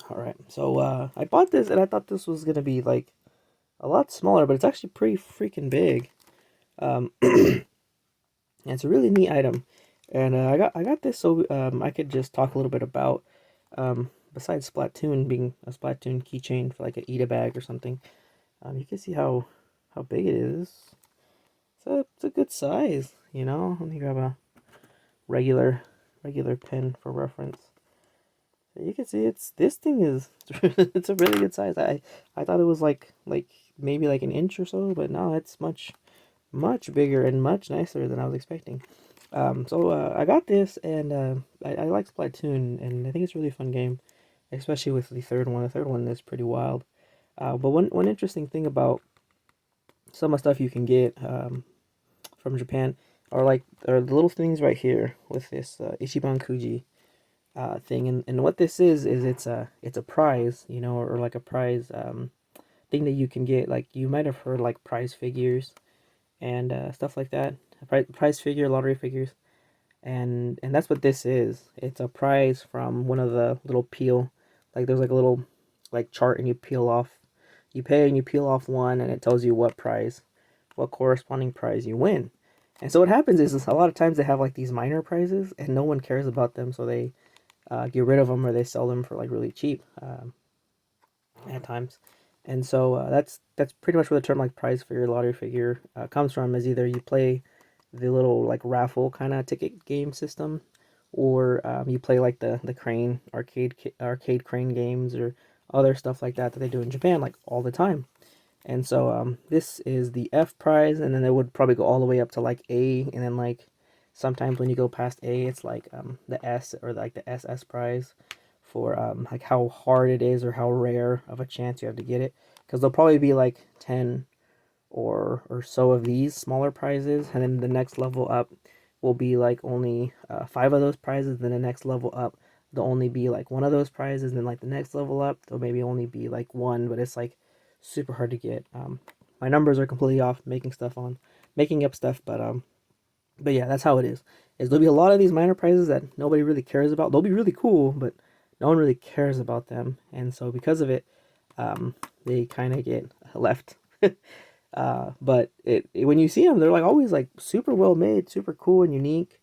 Alright, so I bought this and I thought this was gonna be like a lot smaller, but it's actually pretty freaking big. And it's a really neat item. And I got this so I could just talk a little bit about besides Splatoon being a Splatoon keychain for like a Eat a bag or something. You can see how big it is. It's a good size, you know. Let me grab a regular regular pen for reference. You can see this thing is it's a really good size. I thought it was like maybe like an inch or so, but no, it's much bigger and much nicer than I was expecting. So I got this and I like Splatoon and I think it's a really fun game, especially with the third one. The third one is pretty wild. But one interesting thing about some of the stuff you can get from Japan are the little things right here with this Ichiban Kuji thing, and what this is it's a prize, you know, or like a prize thing that you can get. Like you might have heard like prize figures and stuff like that. Prize figure, lottery figures, and that's what this is. It's a prize from one of the little peel. Like there's like a little like chart, and you peel off. You pay and you peel off one, and it tells you what prize, what corresponding prize you win. And so what happens is a lot of times they have like these minor prizes, and no one cares about them, so they get rid of them or they sell them for like really cheap at times. And so that's pretty much where the term like prize figure, lottery figure comes from. Is either you play the little like raffle kind of ticket game system, or you play like the crane arcade crane games or other stuff like that they do in Japan like all the time. And so this is the F prize, and then it would probably go all the way up to like A, and then like sometimes when you go past A, it's like the S or like the SS prize for like how hard it is or how rare of a chance you have to get it. Because there'll probably be like 10 or so of these smaller prizes, and then the next level up will be like only 5 of those prizes. Then the next level up, there'll only be like one of those prizes. And then like the next level up, there'll maybe only be like one, but it's like super hard to get. My numbers are completely off, making up stuff, but yeah, that's how it is. Is there'll be a lot of these minor prizes that nobody really cares about. They'll be really cool, but no one really cares about them, and so because of it, they kind of get left. But when you see them, they're like always like super well made, super cool and unique.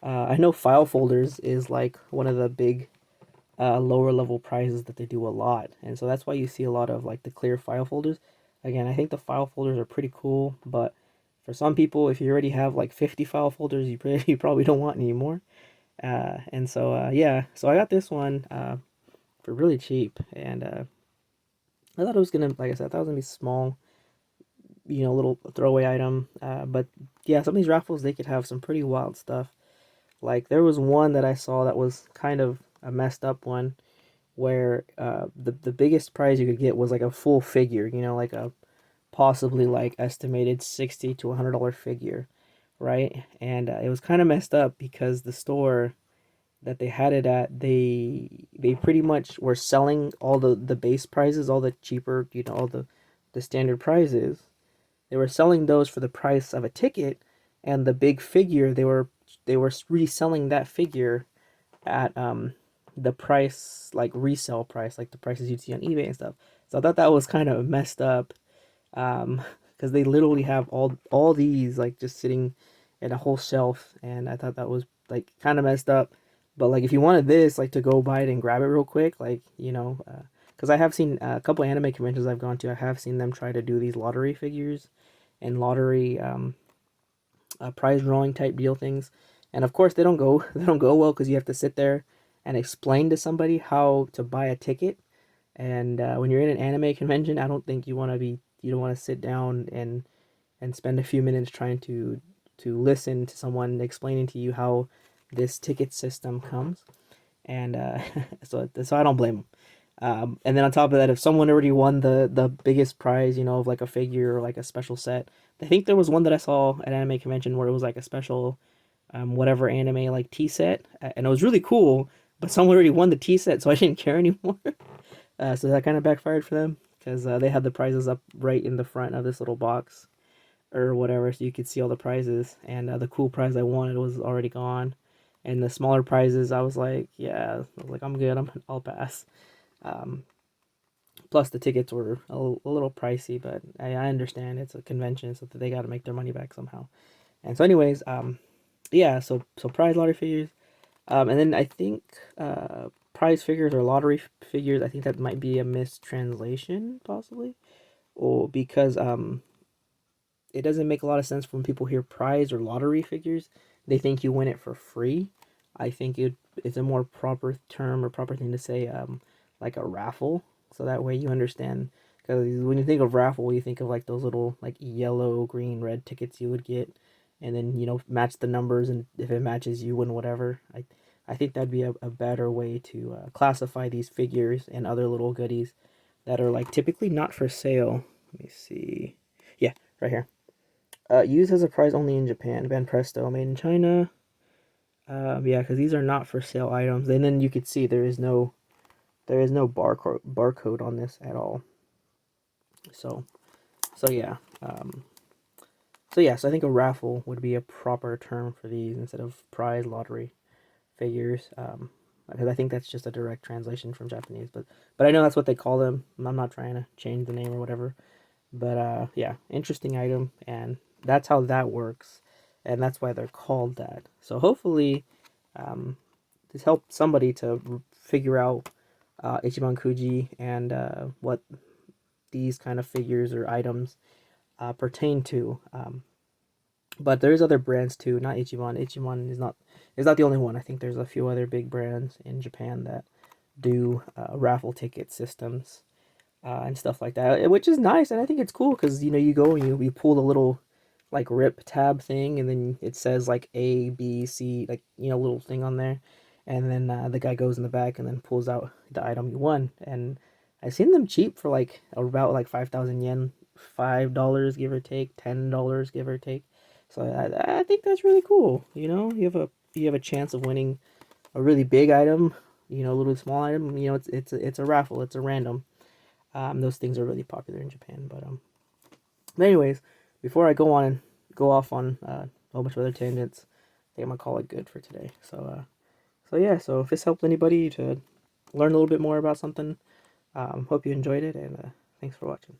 I know file folders is like one of the big lower level prizes that they do a lot, and so that's why you see a lot of like the clear file folders. Again, I think the file folders are pretty cool, but for some people, if you already have like 50 file folders, you probably don't want any more. And so yeah, so I got this one for really cheap, and I thought it was gonna, like I said, I thought it was gonna be small, you know, little throwaway item. But yeah, some of these raffles they could have some pretty wild stuff. Like there was one that I saw that was kind of a messed up one, where the biggest prize you could get was like a full figure, you know, like a possibly like estimated $60 to $100 figure, right? And it was kind of messed up because the store that they had it at, they pretty much were selling all the base prizes, all the cheaper, you know, all the standard prizes. They were selling those for the price of a ticket, and the big figure they were reselling that figure at the price, like resale price, like the prices you'd see on eBay and stuff. So I thought that was kind of messed up, because they literally have all these like just sitting in a whole shelf, and I thought that was like kind of messed up. But like if you wanted this, like to go buy it and grab it real quick, like you know, because I have seen a couple anime conventions I've gone to, I have seen them try to do these lottery figures and lottery prize drawing type deal things, and of course they don't go well because you have to sit there and explain to somebody how to buy a ticket. And when you're in an anime convention, I don't think you don't want to sit down and spend a few minutes trying to listen to someone explaining to you how this ticket system comes. And so I don't blame them. And then on top of that, if someone already won the biggest prize, you know, of like a figure or like a special set, I think there was one that I saw at anime convention where it was like a special whatever anime like tea set, and it was really cool. But someone already won the tea set, so I didn't care anymore. So that kind of backfired for them because they had the prizes up right in the front of this little box or whatever, so you could see all the prizes. And the cool prize I wanted was already gone, and the smaller prizes, I was like, yeah, I was like, I'm good, I'll pass. Plus the tickets were a little pricey, but I understand it's a convention, so that they got to make their money back somehow. And so, anyways, yeah, so prize lottery figures, and then I think prize figures or lottery figures. I think that might be a mistranslation, possibly, or because it doesn't make a lot of sense when people hear prize or lottery figures. They think you win it for free. I think it's a more proper term or proper thing to say, like a raffle. So that way you understand. Because when you think of raffle, you think of like those little like yellow, green, red tickets you would get, and then match the numbers, and if it matches, you win whatever. I think that'd be a better way to classify these figures and other little goodies that are like typically not for sale. Let me see. Yeah, right here. Used as a prize only in Japan. Van Presto, made in China. Yeah, because these are not for sale items. And then you could see there is no barcode on this at all. So so yeah. So I think a raffle would be a proper term for these instead of prize lottery figures. Because I think that's just a direct translation from Japanese. But I know that's what they call them. I'm not trying to change the name or whatever. But yeah, interesting item, and that's how that works, and that's why they're called that. So hopefully, this helped somebody to figure out Ichiban Kuji and what these kind of figures or items pertain to. But there's other brands too, not Ichiban. Ichiban is not the only one. I think there's a few other big brands in Japan that do raffle ticket systems and stuff like that, which is nice. And I think it's cool because you go and you pull the little like rip tab thing, and then it says like A, B, C, like little thing on there, and then the guy goes in the back and then pulls out the item you won. And I've seen them cheap for like about like 5,000 yen, $5 give or take, $10 give or take. So I think that's really cool. You have a chance of winning a really big item, a little small item. It's a raffle. It's a random. Those things are really popular in Japan. But anyways, before I go off on a whole bunch of other tangents, I think I'm gonna call it good for today. So yeah. So if this helped anybody to learn a little bit more about something, hope you enjoyed it, and thanks for watching.